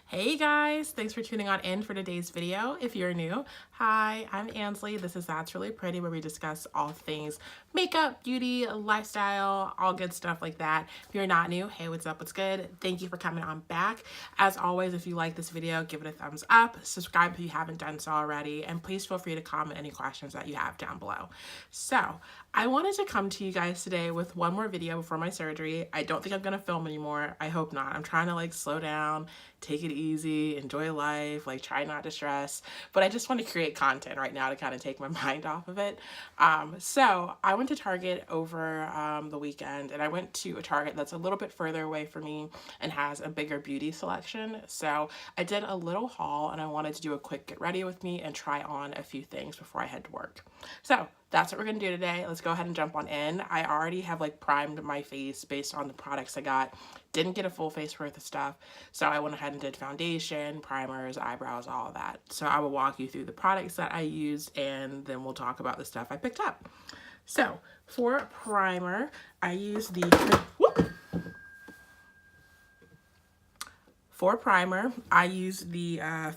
Hey guys, thanks for tuning on in for today's video. If you're new, hi, I'm Ansley. This is That's Really Pretty, where we discuss all things makeup, beauty, lifestyle, all good stuff like that. If you're not new, hey, what's up, what's good? Thank you for coming on back. As always, if you like this video, give it a thumbs up, subscribe if you haven't done so already, and please feel free to comment any questions that you have down below. So, I wanted to come to you guys today with one more video before my surgery. I don't think I'm gonna film anymore. I hope not. I'm trying to slow down, take it easy, enjoy life, try not to stress, but I just want to create content right now to kind of take my mind off of it. So I went to Target over the weekend, and I went to a Target that's a little bit further away from me and has a bigger beauty selection. So I did a little haul, and I wanted to do a quick get ready with me and try on a few things before I head to work. So that's what we're gonna do today. Let's go ahead and jump on in. I already have primed my face based on the products I got. Didn't get a full face worth of stuff, so I went ahead and did foundation, primers, eyebrows, all of that. So I will walk you through the products that I used, and then we'll talk about the stuff I picked up. So for primer, I used the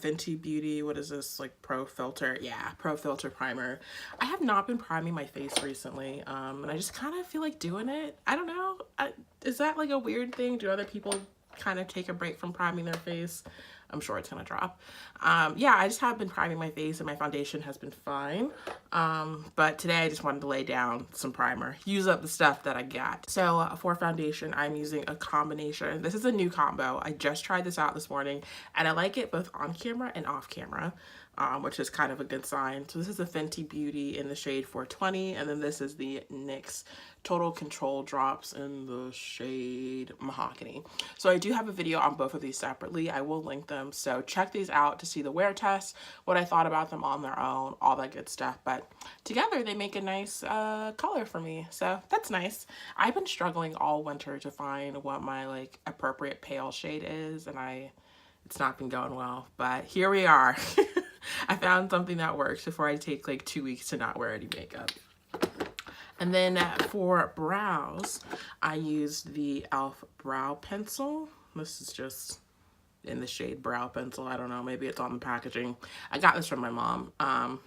Fenty Beauty, what is this, Pro Filter? Yeah, Pro Filter Primer. I have not been priming my face recently, and I just kind of feel like doing it. I don't know. Is that a weird thing? Do other people kind of take a break from priming their face? I'm sure it's gonna drop. Yeah, I just have been priming my face, and my foundation has been fine. But today I just wanted to lay down some primer, use up the stuff that I got. So for foundation, I'm using a combination. This is a new combo. I just tried this out this morning, and I like it both on camera and off camera, which is kind of a good sign. So this is the Fenty Beauty in the shade 420, and then this is the NYX Total Control Drops in the shade Mahogany. So I do have a video on both of these separately. I will link them, so check these out to see the wear test, what I thought about them on their own, all that good stuff. But together they make a nice color for me, so that's nice. I've been struggling all winter to find what my appropriate pale shade is, and it's not been going well, but here we are. I found something that works before I take 2 weeks to not wear any makeup. And then for brows, I used the e.l.f. brow pencil. This is just in the shade brow pencil. I don't know, maybe it's on the packaging. I got this from my mom.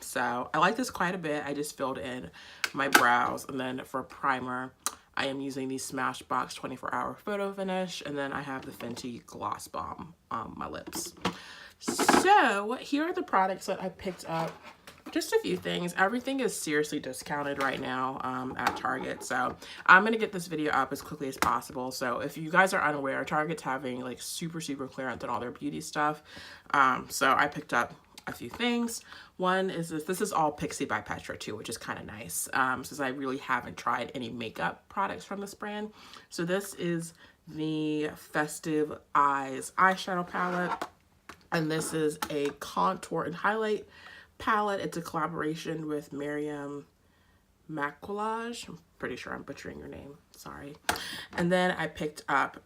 So I like this quite a bit. I just filled in my brows. And then for primer, I am using the Smashbox 24-hour photo finish. And then I have the Fenty Gloss Bomb on my lips. So here are the products that I picked up. Just a few things. Everything is seriously discounted right now at Target, so I'm gonna get this video up as quickly as possible. So if you guys are unaware, Target's having super clearance on all their beauty stuff. So I picked up a few things. One is this is all Pixi by Petra too, which is kind of nice, since I really haven't tried any makeup products from this brand. So this is the Festive Eyes eyeshadow palette, and this is a contour and highlight palette. It's a collaboration with Miriam Maquillage. I'm pretty sure I'm butchering your name, sorry. And then I picked up,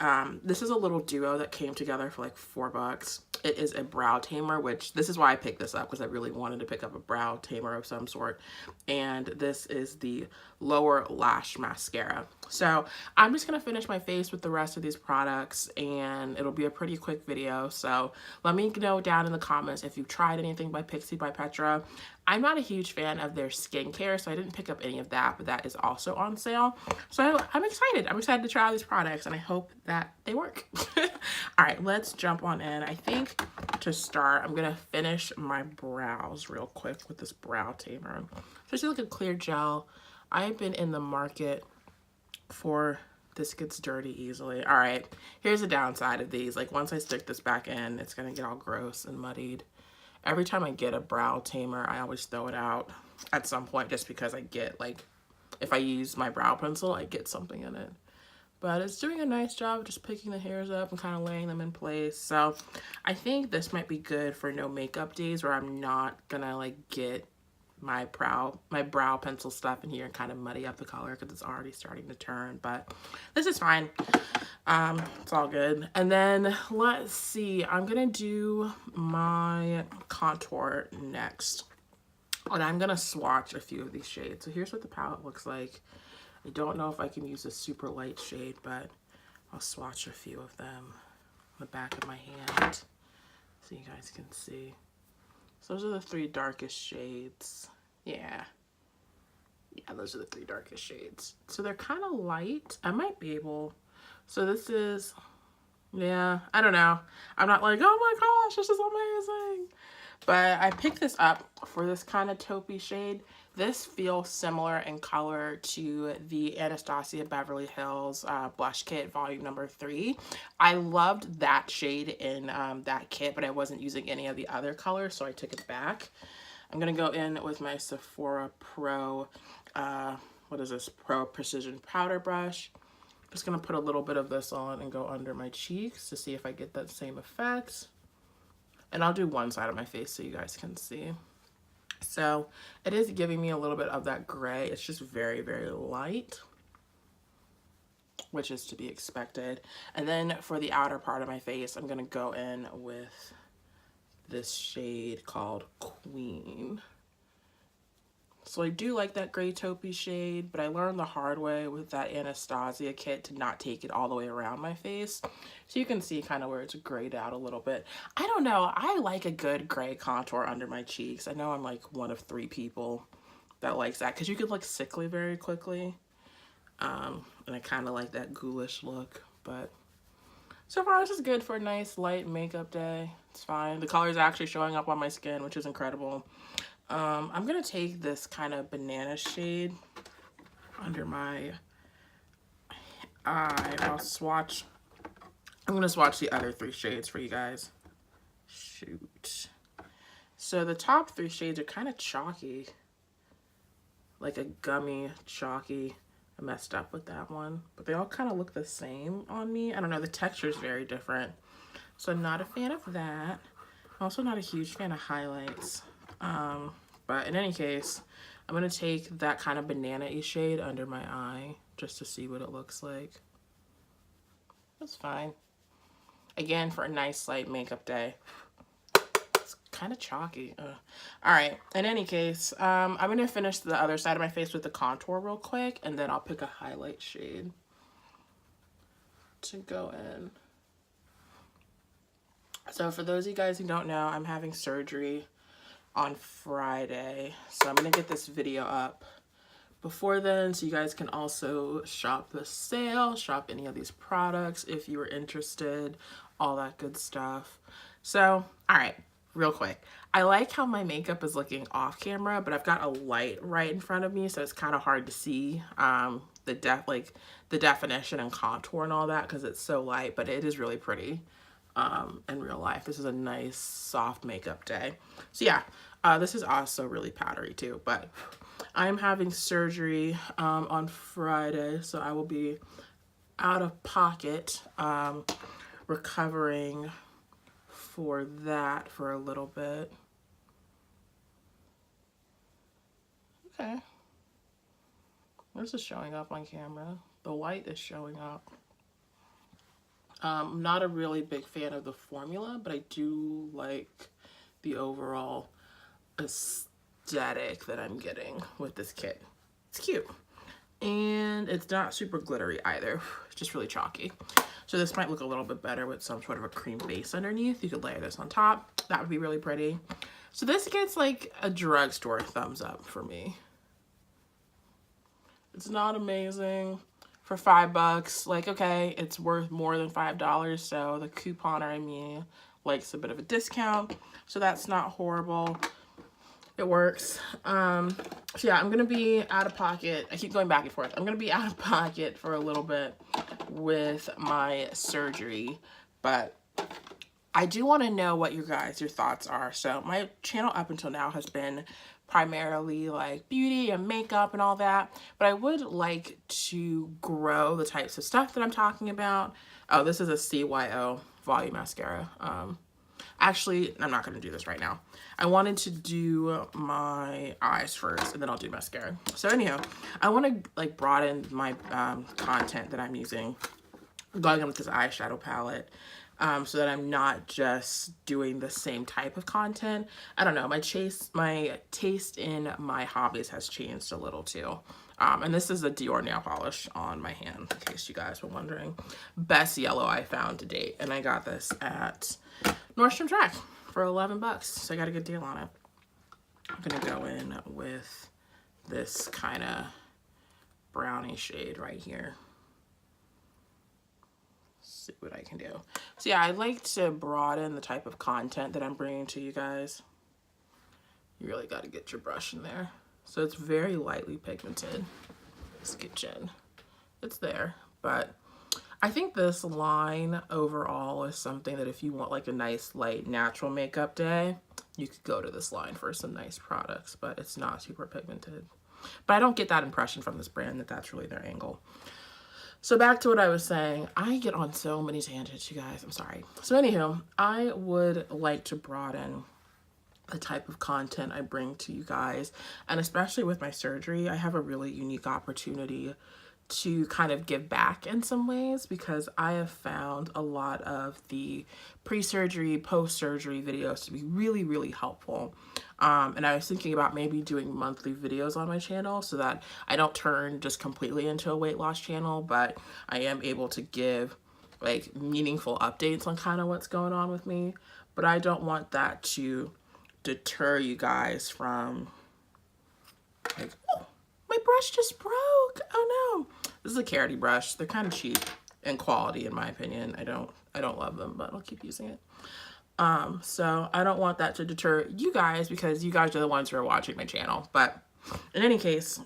this is a little duo that came together for $4. It is a brow tamer, which this is why I picked this up, because I really wanted to pick up a brow tamer of some sort. And this is the Lower Lash Mascara. So I'm just gonna finish my face with the rest of these products, and it'll be a pretty quick video. So let me know down in the comments if you've tried anything by Pixi by Petra. I'm not a huge fan of their skincare, so I didn't pick up any of that, but that is also on sale. So I'm excited. I'm excited to try all these products, and I hope that they work. All right, let's jump on in. I think to start, I'm gonna finish my brows real quick with this brow tamer. So just a clear gel. I've been in the market for this gets dirty easily. All right, here's the downside of these. Once I stick this back in, it's gonna get all gross and muddied. Every time I get a brow tamer, I always throw it out at some point, just because I get if I use my brow pencil, I get something in it. But it's doing a nice job of just picking the hairs up and kind of laying them in place. So I think this might be good for no makeup days, where I'm not gonna get my brow pencil stuff in here and kind of muddy up the color, because it's already starting to turn. But this is fine. It's all good. And then let's see, I'm gonna do my contour next, and I'm gonna swatch a few of these shades. So here's what the palette looks like. I don't know if I can use a super light shade, but I'll swatch a few of them on the back of my hand. so you guys can see. So those are the 3 darkest shades. Yeah, those are the 3 darkest shades. So they're kind of light. I might be able, so this is, yeah, I don't know. I'm not like, oh my gosh, this is amazing. But I picked this up for this kind of taupey shade. This feels similar in color to the Anastasia Beverly Hills Blush Kit Volume Number 3. I loved that shade in that kit, but I wasn't using any of the other colors, so I took it back. I'm going to go in with my Sephora Pro, what is this, Pro Precision Powder Brush. Just going to put a little bit of this on and go under my cheeks to see if I get that same effect. And I'll do one side of my face so you guys can see. So it is giving me a little bit of that gray. It's just very, very light, which is to be expected. And then for the outer part of my face, I'm going to go in with this shade called Queen. So I do like that gray taupey shade, but I learned the hard way with that Anastasia kit to not take it all the way around my face. So you can see kind of where it's grayed out a little bit. I don't know. I like a good gray contour under my cheeks. I know I'm like one of 3 people that likes that because you could look sickly very quickly. And I kind of like that ghoulish look, but so far this is good for a nice light makeup day. It's fine. The color is actually showing up on my skin, which is incredible. I'm going to take this kind of banana shade under my eye. I'm going to swatch the other 3 shades for you guys. Shoot. So the top 3 shades are kind of chalky. Like a gummy chalky. I messed up with that one. But they all kind of look the same on me. I don't know. The texture is very different. So I'm not a fan of that. I'm also not a huge fan of highlights. But in any case, I'm going to take that kind of banana-y shade under my eye just to see what it looks like. That's fine. Again, for a nice light makeup day. It's kind of chalky. All right. In any case, I'm going to finish the other side of my face with the contour real quick, and then I'll pick a highlight shade to go in. So for those of you guys who don't know, I'm having surgery on Friday, so I'm gonna get this video up before then so you guys can also shop the sale, shop any of these products if you were interested, all that good stuff. So all right, real quick, I like how my makeup is looking off camera, but I've got a light right in front of me, so it's kind of hard to see the definition and contour and all that because it's so light, but it is really pretty. In real life, this is a nice soft makeup day. So yeah, this is also really powdery too, but I'm having surgery on Friday, so I will be out of pocket recovering for that for a little bit. Okay, this is showing up on camera. The white is showing up. I'm not a really big fan of the formula, but I do like the overall aesthetic that I'm getting with this kit. It's cute. And it's not super glittery either. It's just really chalky. So this might look a little bit better with some sort of a cream base underneath. You could layer this on top. That would be really pretty. So this gets like a drugstore thumbs up for me. It's not amazing. For $5, like, okay, it's worth more than $5, so the couponer in me likes a bit of a discount, so that's not horrible. It works. So yeah, I'm gonna be out of pocket. I keep going back and forth. I'm gonna be out of pocket for a little bit with my surgery, but I do want to know what your thoughts are. So my channel up until now has been primarily like beauty and makeup and all that, but I would like to grow the types of stuff that I'm talking about. Oh, this is a CYO volume mascara. Actually, I'm not going to do this right now. I wanted to do my eyes first and then I'll do mascara. So anyhow, I want to like broaden my content that I'm using, going in with this eyeshadow palette. So that I'm not just doing the same type of content. I don't know, my taste in my hobbies has changed a little too. And this is a Dior nail polish on my hand, in case you guys were wondering. Best yellow I found to date, and I got this at Nordstrom Rack. for 11 bucks. So I got a good deal on it. I'm gonna go in with this kind of brownie shade right here. See what I can do. So yeah, I like to broaden the type of content that I'm bringing to you guys. You really got to get your brush in there. So it's very lightly pigmented. Sketchin. It's there, but I think this line overall is something that if you want like a nice light natural makeup day, you could go to this line for some nice products, but it's not super pigmented. But I don't get that impression from this brand that that's really their angle. So back to what I was saying, I get on so many tangents, you guys, I'm sorry. So anywho, I would like to broaden the type of content I bring to you guys. And especially with my surgery, I have a really unique opportunity to kind of give back in some ways, because I have found a lot of the pre-surgery, post-surgery videos to be really, really helpful. And I was thinking about maybe doing monthly videos on my channel so that I don't turn just completely into a weight loss channel, but I am able to give like meaningful updates on kind of what's going on with me. But I don't want that to deter you guys from like, oh, my brush just broke. Oh no. This is a Carity brush. They're kind of cheap in quality in my opinion. I don't love them, but I'll keep using it. So I don't want that to deter you guys, because you guys are the ones who are watching my channel. But in any case,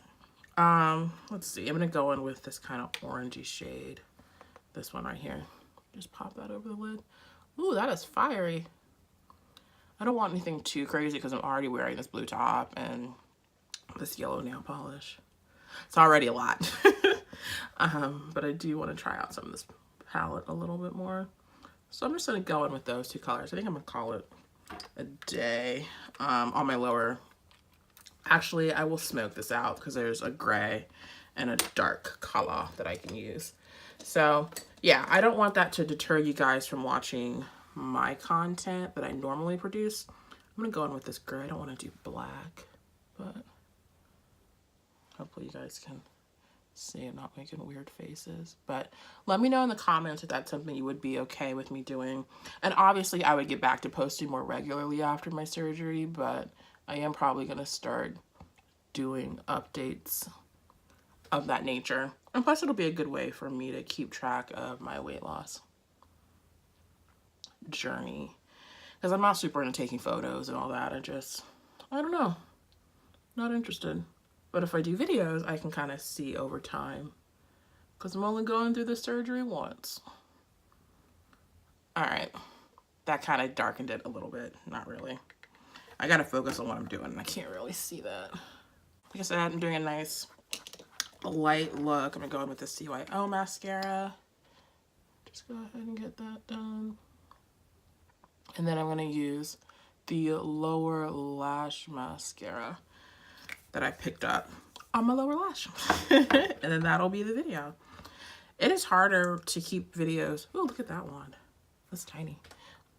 let's see. I'm going to go in with this kind of orangey shade. This one right here. Just pop that over the lid. Ooh, that is fiery. I don't want anything too crazy because I'm already wearing this blue top and this yellow nail polish. It's already a lot. But I do want to try out some of this palette a little bit more. So I'm just going to go in with those two colors. I think I'm going to call it a day on my lower. Actually, I will smoke this out because there's a gray and a dark color that I can use. So yeah, I don't want that to deter you guys from watching my content that I normally produce. I'm going to go in with this gray. I don't want to do black, but hopefully you guys can see I'm not making weird faces. But let me know in the comments if that's something you would be okay with me doing. And obviously I would get back to posting more regularly after my surgery, but I am probably going to start doing updates of that nature. And plus it'll be a good way for me to keep track of my weight loss journey, because I'm not super into taking photos and all that. I don't know, not interested. But if I do videos, I can kind of see over time, because I'm only going through the surgery once. All right, that kind of darkened it a little bit. Not really. I gotta focus on what I'm doing. I can't really see that. Like I said, I'm doing a nice light look. I'm gonna go in with the CYO mascara. Just go ahead and get that done. And then I'm gonna use the lower lash mascara that I picked up on my lower lash. And then that'll be the video. It is harder to keep videos. Oh, look at that one. That's tiny.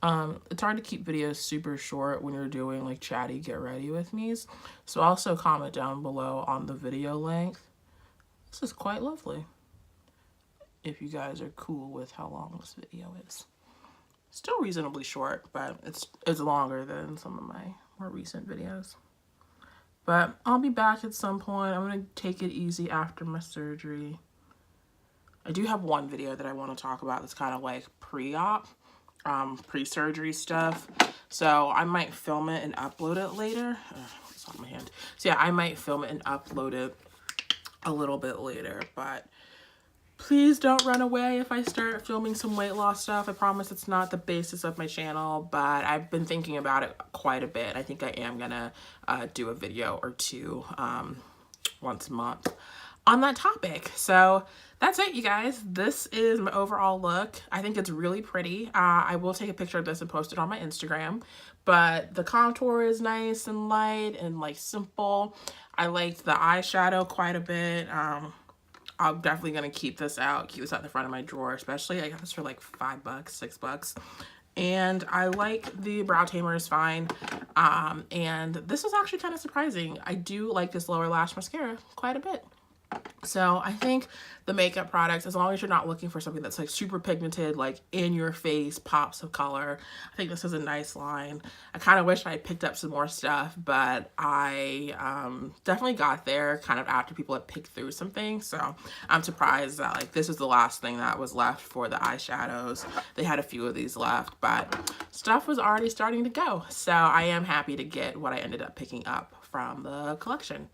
It's hard to keep videos super short when you're doing like chatty get ready with me's. So also comment down below on the video length. This is quite lovely, if you guys are cool with how long this video is. Still reasonably short, but it's longer than some of my more recent videos. But I'll be back at some point. I'm going to take it easy after my surgery. I do have one video that I want to talk about that's kind of like pre-op, pre-surgery stuff. So I might film it and upload it later. It's on my hand. So yeah, I might film it and upload it a little bit later. But please don't run away if I start filming some weight loss stuff. I promise it's not the basis of my channel, but I've been thinking about it quite a bit. I think I am gonna do a video or two once a month on that topic. So that's it, you guys. This is my overall look. I think it's really pretty. I will take a picture of this and post it on my Instagram, but the contour is nice and light and like simple. I liked the eyeshadow quite a bit. I'm definitely going to keep this out in the front of my drawer, especially. I got this for like $5, $6. And I like the brow tamer is fine. And this was actually kind of surprising. I do like this lower lash mascara quite a bit. So I think the makeup products, as long as you're not looking for something that's like super pigmented, like in your face pops of color, I think this is a nice line. I kind of wish I had picked up some more stuff, but I definitely got there kind of after people had picked through some things. So I'm surprised that like this is the last thing that was left for the eyeshadows. They had a few of these left, but stuff was already starting to go. So I am happy to get what I ended up picking up from the collection.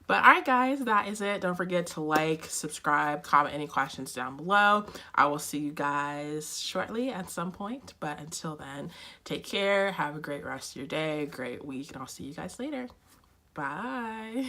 But all right, guys, that is it. Don't forget to like, subscribe, comment any questions down below. I will see you guys shortly at some point. But until then, take care. Have a great rest of your day, great week, and I'll see you guys later. Bye.